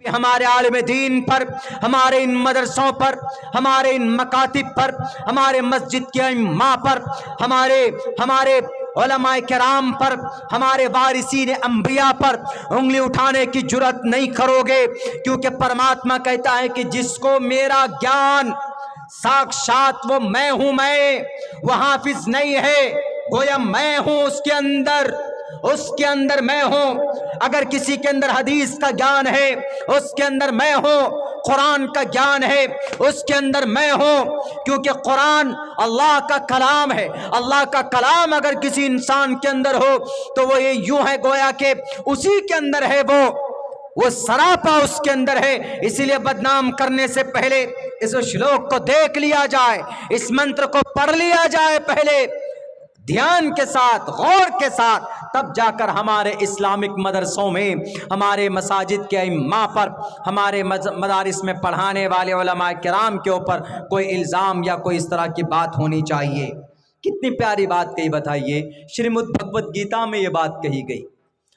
हमारे आलिम दीन पर, हमारे इन मदरसों पर, हमारे इन मकातिब पर, हमारे मस्जिद के इमाम पर, हमारे उलमाए किराम पर, हमारे वारिसीन अंबिया पर उंगली उठाने की जुर्रत नहीं करोगे, क्योंकि परमात्मा कहता है कि जिसको मेरा ज्ञान साक्षात वो मैं हूं, वो हाफिज नहीं है, गोया मैं हूं उसके अंदर मैं हूं। अगर किसी के अंदर हदीस का ज्ञान है उसके अंदर मैं हूं, कुरान का ज्ञान है उसके अंदर मैं हूं, क्योंकि कुरान अल्लाह का कलाम है। अल्लाह का कलाम अगर किसी इंसान के अंदर हो तो वो ये यूं है गोया के उसी के अंदर है, वो सरापा उसके अंदर है। इसीलिए बदनाम करने से पहले इस श्लोक को देख लिया जाए, इस मंत्र को पढ़ लिया जाए पहले ध्यान के साथ, गौर के साथ, तब जाकर हमारे इस्लामिक मदरसों में, हमारे मसाजिद के इमाम पर, हमारे मदारिस में पढ़ाने वाले उलमाए किराम के ऊपर कोई इल्ज़ाम या कोई इस तरह की बात होनी चाहिए। कितनी प्यारी बात कही बताइए, श्रीमद् भगवत गीता में ये बात कही गई।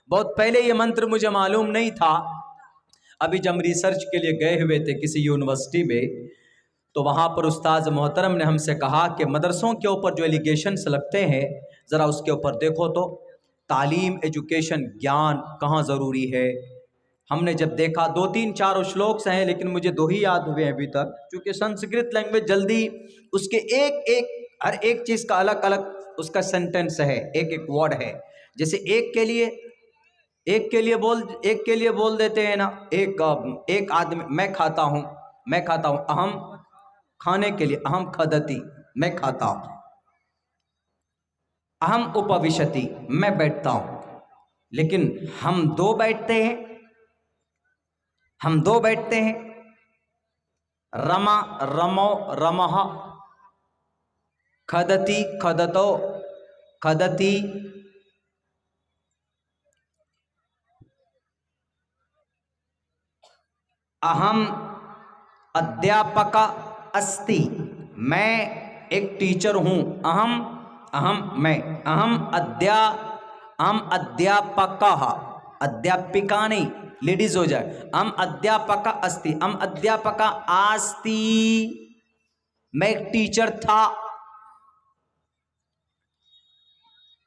बहुत पहले ये मंत्र मुझे मालूम नहीं था, अभी जब रिसर्च के लिए गए हुए थे किसी यूनिवर्सिटी में, तो वहाँ पर उस्ताद मोहतरम ने हमसे कहा कि मदरसों के ऊपर जो एलिगेशंस लगते हैं ज़रा उसके ऊपर देखो तो तालीम, एजुकेशन, ज्ञान कहाँ ज़रूरी है। हमने जब देखा 2-3-4 श्लोक हैं, लेकिन मुझे 2 ही याद हुए अभी तक, क्योंकि संस्कृत लैंग्वेज जल्दी उसके हर एक चीज़ का अलग अलग उसका सेंटेंस है, एक वर्ड है। जैसे एक के लिए बोल देते हैं ना, एक आदमी मैं खाता हूँ, अहम खाने के लिए, अहम खदती मैं खाता हूं, अहम उपविशति मैं बैठता हूं। लेकिन हम दो बैठते हैं, रमा रमो रमः, खदती खदतो खदती, अहम अध्यापक अस्ति मैं एक टीचर हूं, अहम अध्यापकः, अध्यापिका नहीं, लेडीज हो जाए, अहम अध्यापक अस्ति, अहम अध्यापक आस्ति मैं एक टीचर था।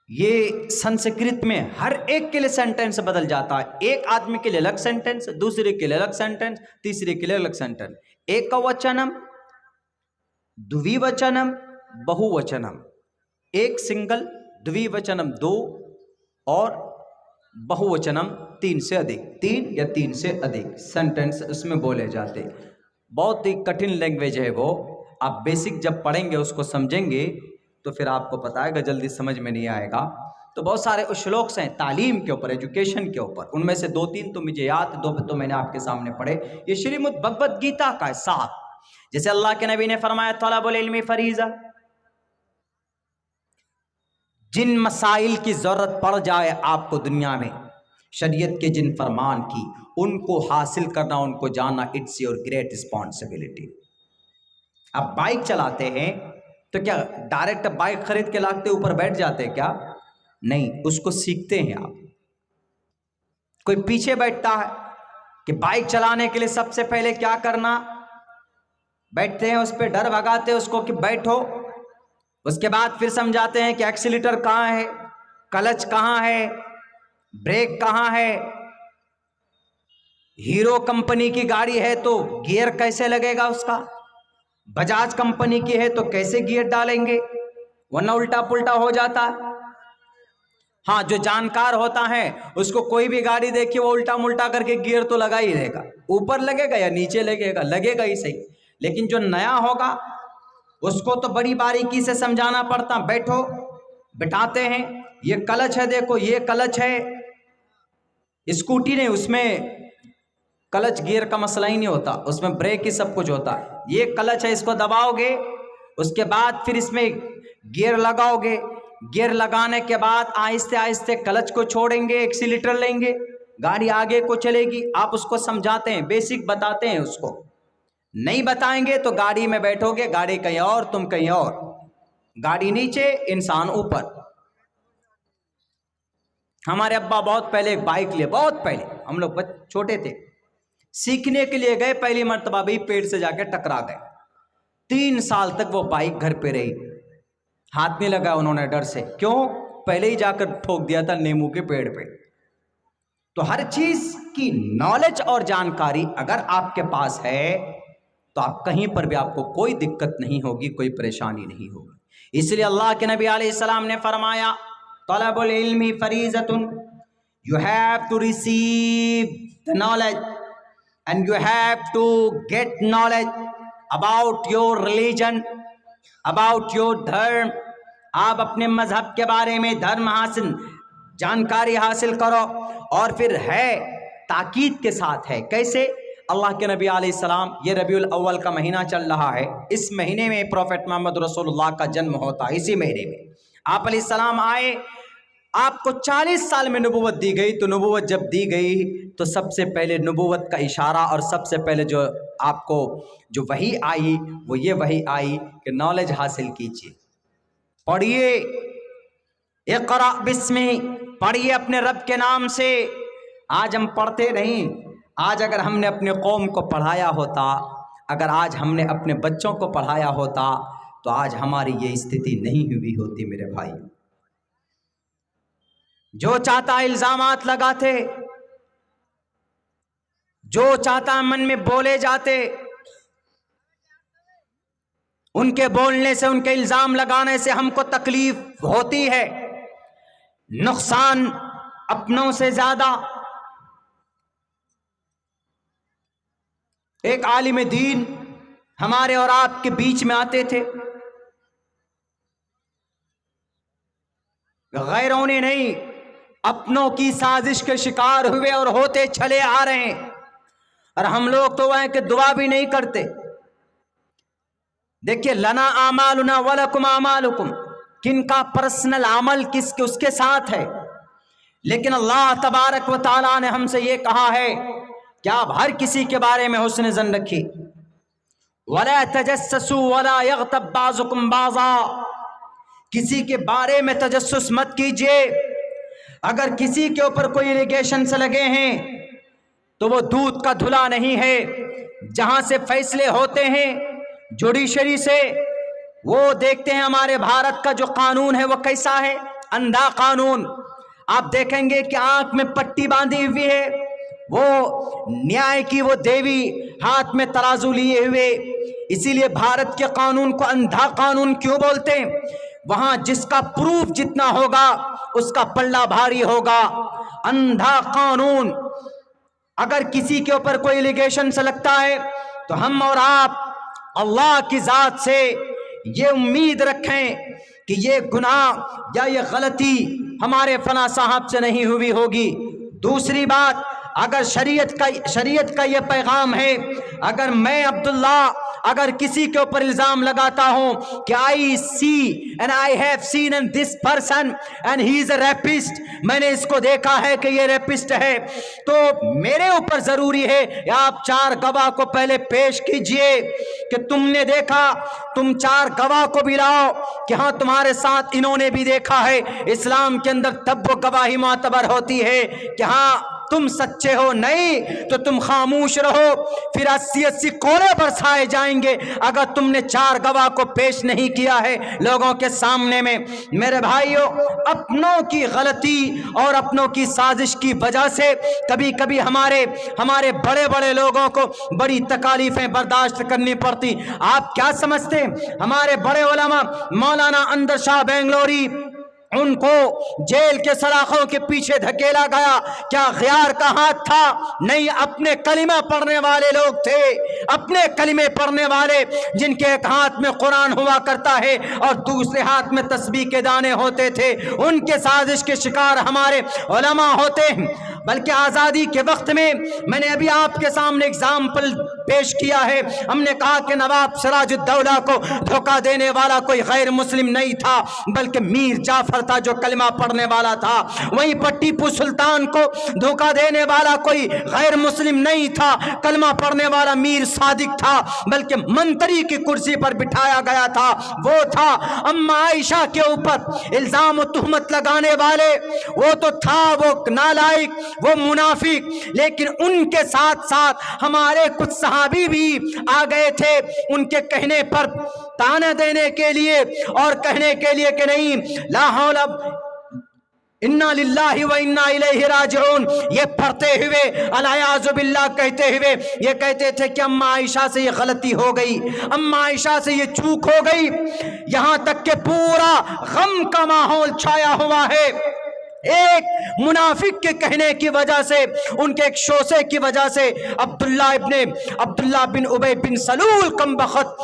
ये संस्कृत में हर एक के लिए सेंटेंस बदल जाता है। एक आदमी के लिए अलग सेंटेंस, दूसरे के लिए अलग सेंटेंस, तीसरे के लिए अलग सेंटेंस। एक वचनम, द्विवचनम, बहुवचनम, एक सिंगल, द्विवचनम 2 और बहुवचनम 3 से अधिक, 3 या 3 से अधिक सेंटेंस उसमें बोले जाते। बहुत ही कठिन लैंग्वेज है वो, आप बेसिक जब पढ़ेंगे उसको समझेंगे तो फिर आपको पता है, जल्दी समझ में नहीं आएगा। तो बहुत सारे श्लोक हैं तालीम के ऊपर, एजुकेशन के ऊपर, उनमें से 2-3 तो मुझे याद, 2 तो मैंने आपके सामने पढ़े। ये श्रीमद् भगवत गीता का है 7। जैसे अल्लाह के नबी ने फरमाया तलबुल इल्मी फरीज़ा, जिन मसाइल की जरूरत पड़ जाए आपको दुनिया में, शरीयत के जिन फरमान की, उनको हासिल करना, उनको जानना, इट्स योर ग्रेट रिस्पॉन्सिबिलिटी। आप बाइक चलाते हैं तो क्या डायरेक्ट बाइक खरीद के लाते ऊपर बैठ जाते हैं क्या? नहीं, उसको सीखते हैं आप। कोई पीछे बैठता है कि बाइक चलाने के लिए सबसे पहले क्या करना, बैठते हैं उस पर, डर भगाते हैं उसको कि बैठो, उसके बाद फिर समझाते हैं कि एक्सीलेटर कहाँ है, क्लच कहाँ है, ब्रेक कहाँ है। हीरो कंपनी की गाड़ी है तो गियर कैसे लगेगा उसका, बजाज कंपनी की है तो कैसे गियर डालेंगे, वरना उल्टा पुल्टा हो जाता है। हाँ, जो जानकार होता है उसको कोई भी गाड़ी देखिए वो उल्टा मुल्टा करके गियर तो लगा ही रहेगा, ऊपर लगेगा या नीचे लगेगा ही सही। लेकिन जो नया होगा उसको तो बड़ी बारीकी से समझाना पड़ता, बैठो, बिठाते हैं, ये क्लच है, देखो ये क्लच है। स्कूटी नहीं, उसमें क्लच गियर का मसला ही नहीं होता, उसमें ब्रेक ही सब कुछ होता है। ये क्लच है, इसको दबाओगे, उसके बाद फिर इसमें गियर लगाओगे, गियर लगाने के बाद आहिस्ते आहिस्ते क्लच को छोड़ेंगे, एक्सीलेटर लेंगे, गाड़ी आगे को चलेगी। आप उसको समझाते हैं, बेसिक बताते हैं उसको। नहीं बताएंगे तो गाड़ी में बैठोगे, गाड़ी कहीं और, तुम कहीं और, गाड़ी नीचे, इंसान ऊपर। हमारे अब्बा बहुत पहले एक बाइक लिए, बहुत पहले, हम लोग छोटे थे, सीखने के लिए गए, पहली मर्तबा भी पेड़ से जाके टकरा गए। 3 साल तक वो बाइक घर पे रही, हाथ नहीं लगा उन्होंने डर से। क्यों? पहले ही जाकर ठोक दिया था नींबू के पेड़ पे। तो हर चीज की नॉलेज और जानकारी अगर आपके पास है तो आप कहीं पर भी आपको कोई दिक्कत नहीं होगी, कोई परेशानी नहीं होगी। इसलिए अल्लाह के नबी अलैहिस्सलाम ने फरमाया, तलबुल इल्मी फरीज़तुन, you have to receive the knowledge and you have to get knowledge about your religion, about your dharma. आप अपने मजहब के बारे में, धर्म हासिल, जानकारी हासिल करो। और फिर है ताकीद के साथ है। कैसे? अल्लाह के नबी अलैहिस्सलाम, ये रबीउल अव्वल का महीना चल रहा है, इस महीने में प्रॉफेट मोहम्मद रसूलुल्लाह का जन्म होता है। इसी महीने में आप अलैहिस्सलाम आए, आपको 40 साल में नबूवत दी गई। तो नबूवत जब दी गई तो सबसे पहले नबूवत का इशारा और सबसे पहले जो आपको जो वही आई वो ये वही आई कि नॉलेज हासिल कीजिए, पढ़िए, इक़रा बिस्मी, पढ़िए अपने रब के नाम से। आज हम पढ़ते नहीं। आज अगर हमने अपने कौम को पढ़ाया होता, अगर आज हमने अपने बच्चों को पढ़ाया होता तो आज हमारी ये स्थिति नहीं हुई होती। मेरे भाई, जो चाहता इल्जामात लगाते, जो चाहता मन में बोले जाते, उनके बोलने से, उनके इल्जाम लगाने से हमको तकलीफ होती है, नुकसान अपनों से ज्यादा। एक आलिम दीन हमारे और आपके बीच में आते थे, गैरों ने नहीं, अपनों की साजिश के शिकार हुए और होते चले आ रहे हैं। और हम लोग तो वह कि दुआ भी नहीं करते। देखिए, लना आमालुना वलकुम आमालुकुम, किनका पर्सनल अमल किसके उसके साथ है। लेकिन अल्लाह तबारक व तआला ने हमसे ये कहा है कि आप हर किसी के बारे में हुस्न ज़न रखिए। वला तजस्ससु वला यग़तब बाज़ुकुम बाज़ा, किसी के बारे में तजस्सुस मत कीजिए। अगर किसी के ऊपर कोई एलिगेशन से लगे हैं तो वो दूध का धुला नहीं है। जहां से फैसले होते हैं जुडिशरी से, वो देखते हैं हमारे भारत का जो कानून है वो कैसा है, अंधा कानून। आप देखेंगे कि आंख में पट्टी बांधी हुई है, वो न्याय की वो देवी हाथ में तराजू लिए हुए। इसीलिए भारत के कानून को अंधा कानून क्यों बोलते हैं? वहां जिसका प्रूफ जितना होगा उसका पल्ला भारी होगा। अंधा कानून। अगर किसी के ऊपर कोई एलिगेशन से लगता है तो हम और आप अल्लाह की जात से ये उम्मीद रखें कि ये गुनाह या ये गलती हमारे फला साहब से नहीं हुई होगी। दूसरी बात, अगर शरीयत का ये पैगाम है, अगर मैं अब्दुल्ला अगर किसी के ऊपर इल्जाम लगाता हूं कि I see and I have seen and this person and he is a rapist, मैंने इसको देखा है कि ये रैपिस्ट है, तो मेरे ऊपर जरूरी है कि आप 4 गवाह को पहले पेश कीजिए कि तुमने देखा, तुम 4 गवाह को भी लाओ कि हाँ तुम्हारे साथ इन्होंने भी देखा है। इस्लाम के अंदर तब वो गवाही मोतबर होती है कि हाँ तुम सच्चे हो, नहीं तो तुम खामोश रहो। फिर 80 कोड़े बरसाए जाएंगे अगर तुमने 4 गवाह को पेश नहीं किया है लोगों के सामने में। मेरे भाइयों, अपनों की गलती और अपनों की साजिश की वजह से कभी कभी हमारे बड़े बड़े लोगों को बड़ी तकालीफें बर्दाश्त करनी पड़ती। आप क्या समझते, हमारे बड़े उलमा मौलाना अंदर शाह बेंगलोरी, उनको जेल के सलाखों के पीछे धकेला गया, क्या ग़ियार का हाथ था? नहीं, अपने कलिमा पढ़ने वाले लोग थे, अपने कलिमे पढ़ने वाले, जिनके एक हाथ में कुरान हुआ करता है और दूसरे हाथ में तस्बीह के दाने होते थे। उनके साजिश के शिकार हमारे उलमा होते हैं। बल्कि आज़ादी के वक्त में मैंने अभी आपके सामने एग्जाम्पल पेश किया है। हमने कहा कि नवाब सिराजुद्दौला को धोखा देने वाला कोई गैर मुस्लिम नहीं था, बल्कि मीर जाफर था जो कलमा पढ़ने वाला था। वहीं पर टीपू सुल्तान को धोखा देने वाला कोई गैर मुस्लिम नहीं था, कलमा पढ़ने वाला मीर सादिक था, बल्कि मंत्री की कुर्सी पर बिठाया गया था। वो था अम्मा आयशा के ऊपर इल्जाम और तुहमत लगाने वाले। वो तो था वो नालायक, वो मुनाफिक, लेकिन उनके साथ साथ हमारे कुछ सहाबी भी आ गए थे उनके कहने पर ताना देने के लिए और कहने के लिए कि नहीं, ला हौला इन्ना लिल्लाहि व इन्ना इलैहि राजिऊन, ये पढ़ते हुए अलायाज़ु बिल्लाह कहते हुए ये कहते थे कि अम्मा आयशा से ये गलती हो गई, अम्मा आयशा से ये चूक हो गई। यहाँ तक के पूरा गम का माहौल छाया हुआ है एक मुनाफिक के कहने की वजह से, उनके एक शोसे की वजह से। अब्दुल्ला बिन उबय बिन सलूल कम बखत